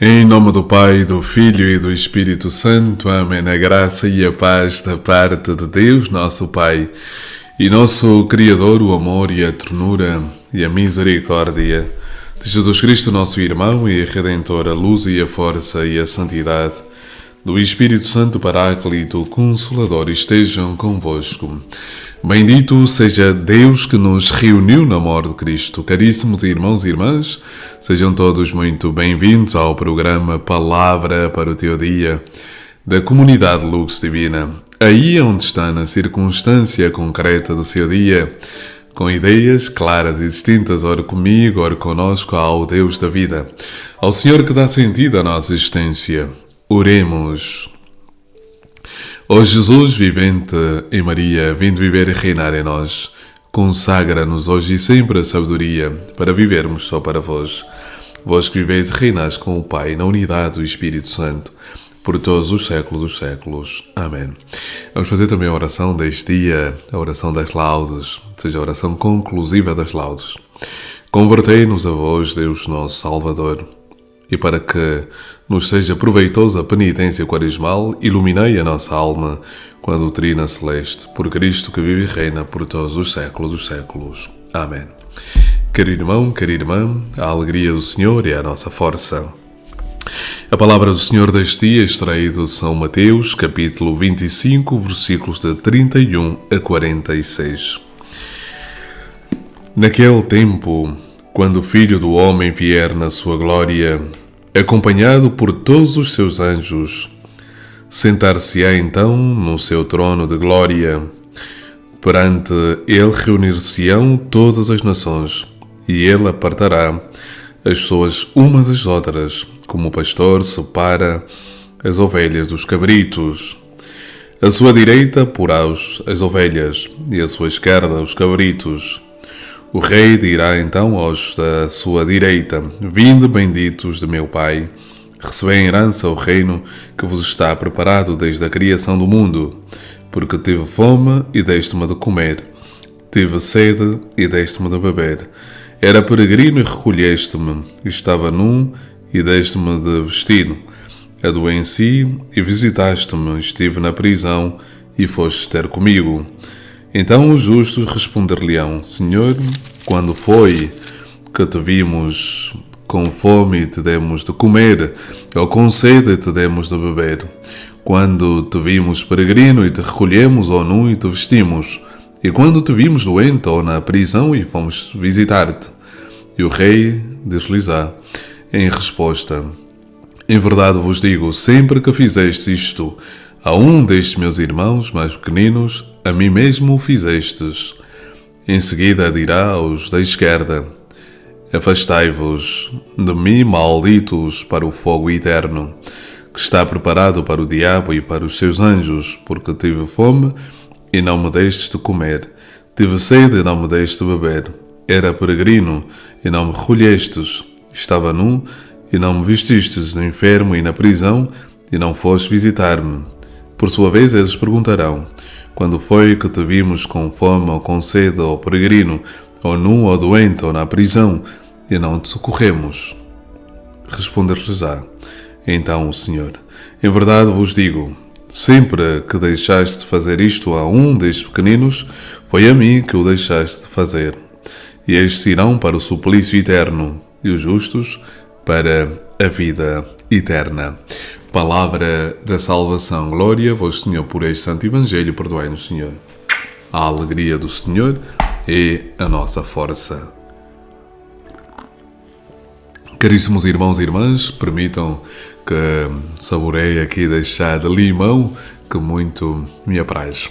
Em nome do Pai, do Filho e do Espírito Santo. Amém. A graça e a paz da parte de Deus, nosso Pai, e nosso Criador, o amor e a ternura e a misericórdia de Jesus Cristo, nosso irmão e Redentor, a luz e a força e a santidade do Espírito Santo Paráclito, Consolador, estejam convosco. Bendito seja Deus que nos reuniu no amor de Cristo. Caríssimos irmãos e irmãs, sejam todos muito bem-vindos ao programa Palavra para o Teu Dia da Comunidade Lux Divina. Aí onde está na circunstância concreta do seu dia, com ideias claras e distintas, ora comigo, ora conosco, ao Deus da vida, ao Senhor que dá sentido à nossa existência. Oremos. Ó Jesus, vivente em Maria, vindo viver e reinar em nós, consagra-nos hoje e sempre a sabedoria para vivermos só para vós. Vós que viveis e reinais com o Pai na unidade do Espírito Santo, por todos os séculos dos séculos. Amém. Vamos fazer também a oração deste dia, a oração das laudes, ou seja, a oração conclusiva das laudes. Convertei-nos a vós, Deus nosso Salvador, e para que nos seja proveitosa a penitência quaresmal, iluminei a nossa alma com a doutrina celeste, por Cristo que vive e reina por todos os séculos dos séculos. Amém. Querido irmão, querida irmã, a alegria do Senhor é a nossa força. A palavra do Senhor deste dia é extraída de São Mateus, capítulo 25, versículos de 31 a 46. Naquele tempo, quando o Filho do Homem vier na sua glória, acompanhado por todos os seus anjos, sentar-se-á então no seu trono de glória. Perante ele reunir-se-ão todas as nações, e ele apartará as pessoas umas das outras, como o pastor separa as ovelhas dos cabritos. À sua direita porá as ovelhas, e à sua esquerda os cabritos. O rei dirá então aos da sua direita: Vinde, benditos de meu Pai, recebei em herança o reino que vos está preparado desde a criação do mundo, porque tive fome e deste-me de comer, tive sede e deste-me de beber, era peregrino e recolheste-me, estava nu e deste-me de vestir, adoeci e visitaste-me, estive na prisão e foste ter comigo. Então os justos responder-lhe-ão: Senhor, quando foi que te vimos com fome e te demos de comer, ou com sede e te demos de beber? Quando te vimos peregrino e te recolhemos, ou nu e te vestimos? E quando te vimos doente ou na prisão e fomos visitar-te? E o rei diz-lhes-á em resposta: Em verdade vos digo, sempre que fizestes isto a um destes meus irmãos mais pequeninos, a mim mesmo o fizestes. Em seguida dirá aos da esquerda: Afastai-vos de mim, malditos, para o fogo eterno, que está preparado para o diabo e para os seus anjos, porque tive fome e não me destes de comer, tive sede e não me destes de beber, era peregrino e não me recolhestes, estava nu e não me vestistes, no enfermo e na prisão e não foste visitar-me. Por sua vez eles perguntarão: Quando foi que te vimos com fome ou com sede, ou peregrino, ou nu ou doente, ou na prisão, e não te socorremos? Responder-lhes-á então o Senhor: Em verdade vos digo, sempre que deixaste de fazer isto a um destes pequeninos, foi a mim que o deixaste de fazer. E estes irão para o suplício eterno, e os justos para a vida eterna. Palavra da salvação. Glória a vós, Senhor, por este santo evangelho. Perdoai-nos, Senhor. A alegria do Senhor é a nossa força. Caríssimos irmãos e irmãs, permitam que saboreie aqui deste chá de limão que muito me apraz.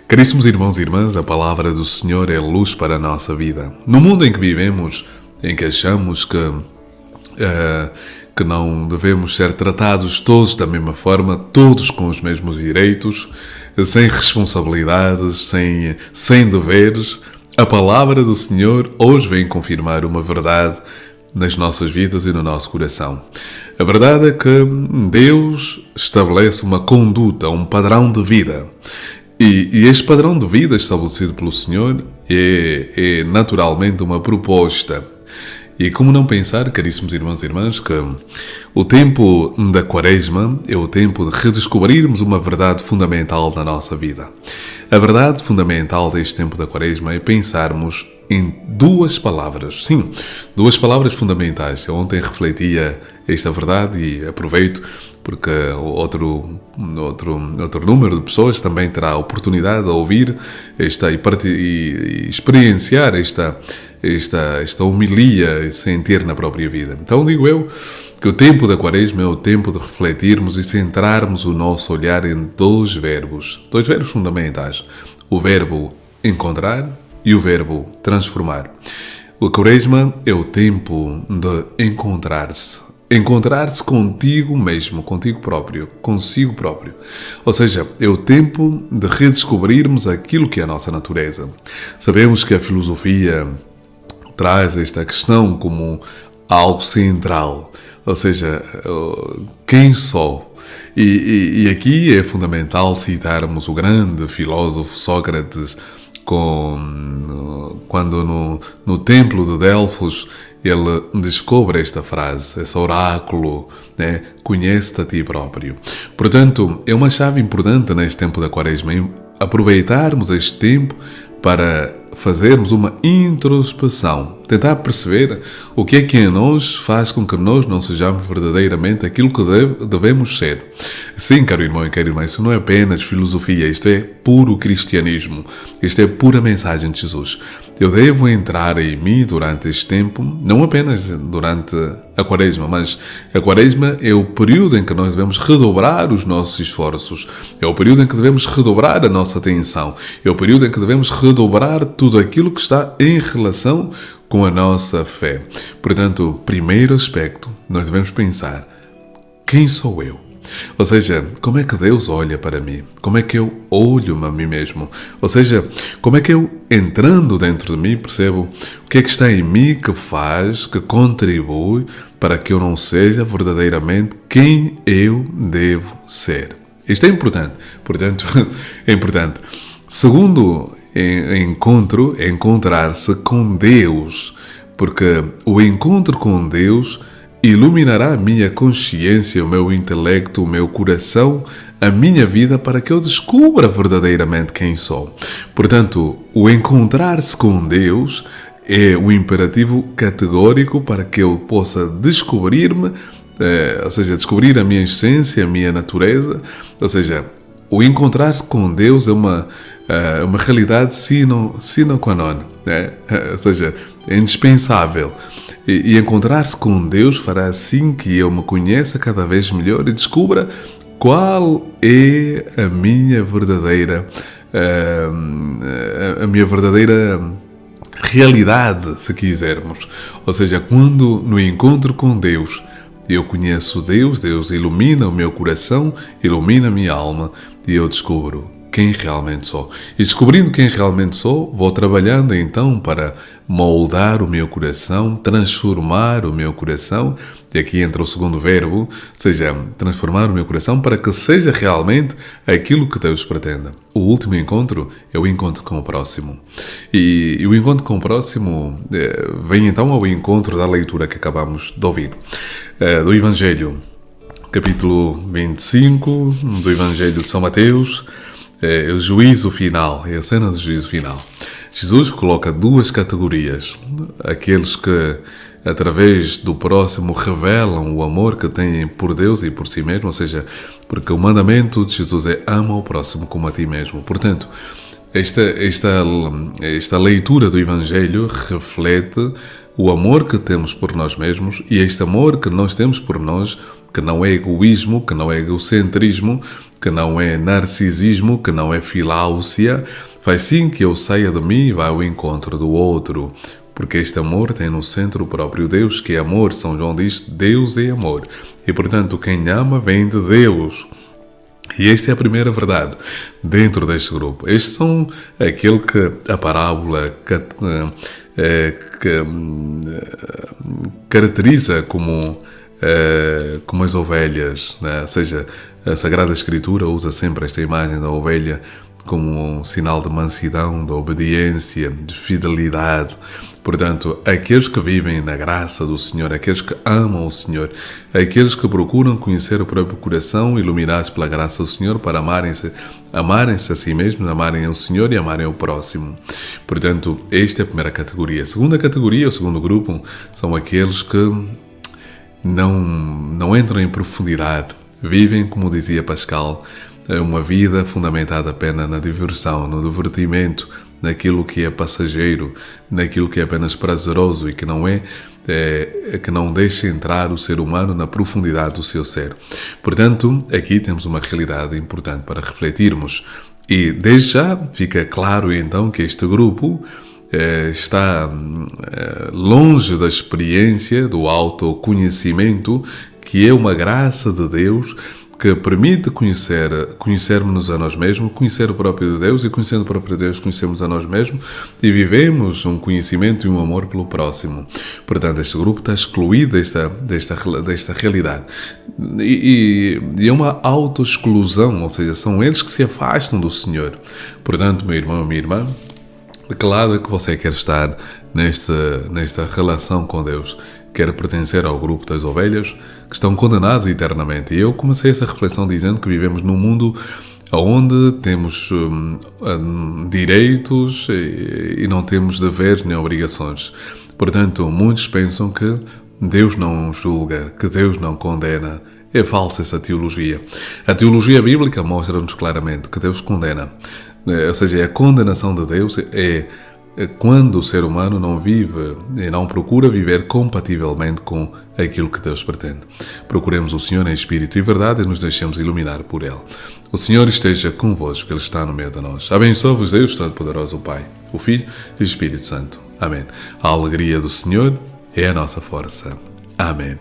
Caríssimos irmãos e irmãs, a palavra do Senhor é luz para a nossa vida. No mundo em que vivemos, em que achamos que não devemos ser tratados todos da mesma forma, todos com os mesmos direitos, sem responsabilidades, sem deveres, a palavra do Senhor hoje vem confirmar uma verdade nas nossas vidas e no nosso coração. A verdade é que Deus estabelece uma conduta, um padrão de vida. E este padrão de vida estabelecido pelo Senhor é naturalmente uma proposta. E como não pensar, caríssimos irmãos e irmãs, que o tempo da Quaresma é o tempo de redescobrirmos uma verdade fundamental na nossa vida. A verdade fundamental deste tempo da Quaresma é pensarmos em duas palavras. Sim, duas palavras fundamentais. Eu ontem refletia esta verdade e aproveito porque outro número de pessoas também terá a oportunidade de ouvir e experienciar esta homilia e sentir na própria vida. Então digo eu que o tempo da Quaresma é o tempo de refletirmos e centrarmos o nosso olhar em dois verbos fundamentais. O verbo encontrar e o verbo transformar. O Quaresma é o tempo de encontrar-se. Encontrar-se contigo mesmo, contigo próprio, consigo próprio. Ou seja, é o tempo de redescobrirmos aquilo que é a nossa natureza. Sabemos que a filosofia traz esta questão como algo central. Ou seja, quem sou? E aqui é fundamental citarmos o grande filósofo Sócrates, quando no templo de Delfos ele descobre esta frase, esse oráculo, né? Conhece-te a ti próprio. Portanto, é uma chave importante neste tempo da Quaresma, aproveitarmos este tempo para fazermos uma introspeção, tentar perceber o que é que em nós faz com que nós não sejamos verdadeiramente aquilo que devemos ser. Sim, caro irmão e cara irmã, isso não é apenas filosofia, isto é puro cristianismo, isto é pura mensagem de Jesus. Eu devo entrar em mim durante este tempo, não apenas durante a Quaresma, mas a Quaresma é o período em que nós devemos redobrar os nossos esforços, é o período em que devemos redobrar a nossa atenção, é o período em que devemos redobrar tudo aquilo que está em relação com a nossa fé. Portanto, primeiro aspecto, nós devemos pensar, quem sou eu? Ou seja, como é que Deus olha para mim? Como é que eu olho a mim mesmo? Ou seja, como é que eu, entrando dentro de mim, percebo o que é que está em mim que contribui para que eu não seja verdadeiramente quem eu devo ser? Isto é importante. Portanto, é importante. Segundo encontro, é encontrar-se com Deus, porque o encontro com Deus iluminará a minha consciência, o meu intelecto, o meu coração, a minha vida, para que eu descubra verdadeiramente quem sou. Portanto, o encontrar-se com Deus é um imperativo categórico para que eu possa descobrir-me, ou seja, descobrir a minha essência, a minha natureza. Ou seja, o encontrar-se com Deus é uma realidade sine qua non, né? Ou seja, é indispensável. E encontrar-se com Deus fará assim que eu me conheça cada vez melhor e descubra qual é a minha verdadeira realidade, se quisermos. Ou seja, quando no encontro com Deus eu conheço Deus, Deus ilumina o meu coração, ilumina a minha alma e eu descubro quem realmente sou. E descobrindo quem realmente sou, vou trabalhando então para moldar o meu coração, transformar o meu coração, e aqui entra o segundo verbo, ou seja, transformar o meu coração para que seja realmente aquilo que Deus pretende. O último encontro é o encontro com o próximo. E o encontro com o próximo vem então ao encontro da leitura que acabamos de ouvir, do Evangelho, capítulo 25, do Evangelho de São Mateus. É o juízo final, é a cena do juízo final. Jesus coloca duas categorias. Aqueles que, através do próximo, revelam o amor que têm por Deus e por si mesmo. Ou seja, porque o mandamento de Jesus é ama o próximo como a ti mesmo. Portanto, esta leitura do Evangelho reflete o amor que temos por nós mesmos, e este amor que nós temos por nós, que não é egoísmo, que não é egocentrismo, que não é narcisismo, que não é filáusia, faz sim que eu saia de mim e vá ao encontro do outro. Porque este amor tem no centro o próprio Deus, que é amor. São João diz, Deus é amor. E, portanto, quem ama vem de Deus. E esta é a primeira verdade dentro deste grupo. Estes são aquele que a parábola caracteriza como as ovelhas, né? Ou seja, a Sagrada Escritura usa sempre esta imagem da ovelha como um sinal de mansidão, de obediência, de fidelidade. Portanto, aqueles que vivem na graça do Senhor, aqueles que amam o Senhor, aqueles que procuram conhecer o próprio coração, iluminados pela graça do Senhor, para amarem-se a si mesmos, amarem o Senhor e amarem o próximo. Portanto, esta é a primeira categoria. A segunda categoria, o segundo grupo, são aqueles que não entram em profundidade, vivem, como dizia Pascal, uma vida fundamentada apenas na diversão, no divertimento, naquilo que é passageiro, naquilo que é apenas prazeroso e que não deixa entrar o ser humano na profundidade do seu ser. Portanto, aqui temos uma realidade importante para refletirmos. E desde já fica claro então que este grupo está longe da experiência do autoconhecimento, que é uma graça de Deus que permite conhecermos a nós mesmos, conhecer o próprio Deus, e conhecendo o próprio Deus conhecemos a nós mesmos e vivemos um conhecimento e um amor pelo próximo. Portanto, este grupo está excluído desta realidade. E é uma autoexclusão, ou seja, são eles que se afastam do Senhor. Portanto, meu irmão, minha irmã, claro que você quer estar nesta relação com Deus, quer pertencer ao grupo das ovelhas que estão condenadas eternamente. E eu comecei essa reflexão dizendo que vivemos num mundo onde temos direitos e não temos deveres nem obrigações. Portanto, muitos pensam que Deus não julga, que Deus não condena. É falsa essa teologia. A teologia bíblica mostra-nos claramente que Deus condena. Ou seja, a condenação de Deus é quando o ser humano não vive e não procura viver compativelmente com aquilo que Deus pretende. Procuremos o Senhor em espírito e verdade e nos deixemos iluminar por Ele. O Senhor esteja convosco, Ele está no meio de nós. Abençoe-vos Deus Todo-Poderoso, o Pai, o Filho e o Espírito Santo. Amém. A alegria do Senhor é a nossa força. Amém.